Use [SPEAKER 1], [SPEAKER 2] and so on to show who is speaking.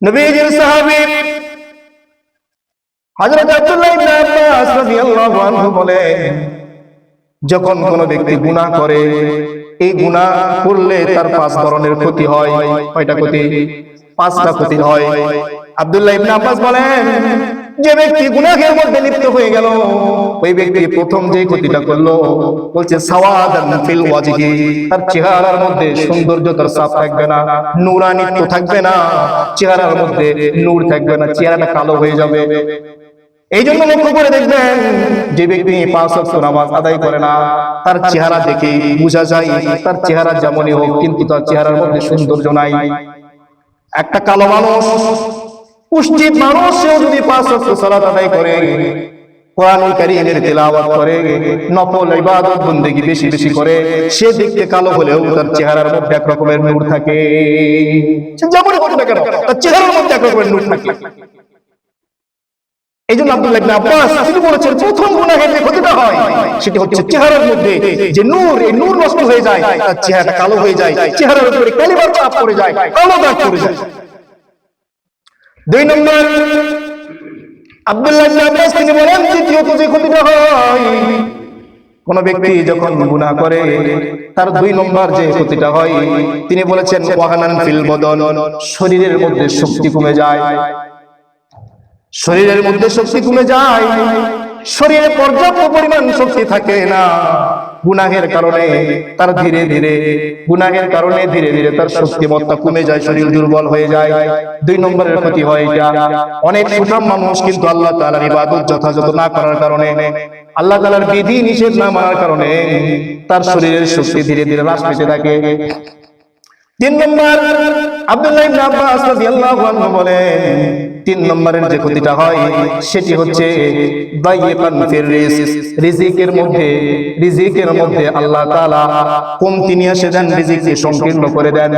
[SPEAKER 1] নবীজির সাহাবী হযরত আব্দুল্লাহ ইবনে আব্বাস রাদিয়াল্লাহু আনহু বলেন, যখন কোন ব্যক্তি গুনাহ করে, এই গুনাহ করলে তার 5 ধরনের ক্ষতি হয়। কয়টা ক্ষতি? 5টা ক্ষতি হয়। আব্দুল্লাহ ইবনে আব্বাস বলেন, যে ব্যক্তি গুনাহের মধ্যে লিপ্ত হয়ে গেল, ওই ব্যক্তি প্রথম যে ক্ষতিটা করলো, বলছে সাওয়াদান ফিল ওয়াজহি, তার চেহারার মধ্যে সৌন্দর্যতার ছাপ থাকবে না, নূরানিত্ব থাকবে না, চেহারার মধ্যে নূর থাকবে না, চেহারাটা কালো হয়ে যাবে। এই জন্য লক্ষ্য করে দেখবেন, যে ব্যক্তি 5 ওয়াক্ত নামাজ আদায় করে না, তার চেহারা দেখে বোঝা যায় তার চেহারা যেমনই হোক, কিন্তু তার চেহারার মধ্যে সৌন্দর্য নাই। একটা কালো মানুষ, পুষ্টি মানুষ, সেও যদি 5 ওয়াক্ত সালাত আদায় করে, কোরআনুল কারীমের তেলাওয়াত করে, নফল ইবাদত বন্দেগী বেশি বেশি করে, সে দেখতে কালো হলেও তার চেহারার মধ্যে এক রকমের নূর থাকে। সে যেমনই হোক না কেন, তার চেহারার মধ্যে এক রকমের নূর থাকে। এই জন্য আব্দুল্লাহ ইবনে আব্বাস তিনি বলেছেন, প্রথম গুনাহের যে ক্ষতিটা হয় সেটি হচ্ছে চেহারার মধ্যে যে নূর, এই নূর নষ্ট হয়ে যায়, তার চেহারাটা কালো হয়ে যায়, চেহারার উপরে কালিমার ছাপ পড়ে যায়, কালো দাগ পড়ে যায়। 2 নম্বর, আব্দুল্লাহ ইবনে আব্বাস তিনি বলেন, দ্বিতীয়ত যে ক্ষতিটা হয়, কোন ব্যক্তি যখন গুনাহ করে, তার 2 নম্বর যে ক্ষতিটা হয়, তিনি বলেছেন ওয়াহানান ফিল বদন, শরীরের মধ্যে শক্তি কমে যায়। শরীরের মধ্যে শক্তি কমে যায়, শরীরে পর্যাপ্ত পরিমাণ শক্তি থাকে না। গুনাহের কারণে তার ধীরে ধীরে তার শক্তিমত্তা কমে যায়, শরীর দুর্বল হয়ে যায়। 2 নম্বরের ক্ষতি হয় এটা। অনেক সুঠাম মানুষ কিন্তু আল্লাহ তাআলার ইবাদত যথাযথ না করার কারণে, আল্লাহ তাআলার বিধি নিষেধ না মানার কারণে তার শরীরের শক্তি ধীরে ধীরে হ্রাস পেতে থাকে। 3 নম্বর, আব্দুল্লাহ ইবনে আব্বাস রাদিয়াল্লাহু আনহু বলেন, 3 নম্বরের যে ক্ষতিটা হয় সেটি হচ্ছে দাইয়াকান ফির রিজক, রিজিকের মধ্যে আল্লাহ তাআলা কমতি নিয়ে আসে দেন, রিজিককে সংকীর্ণ করে দেন।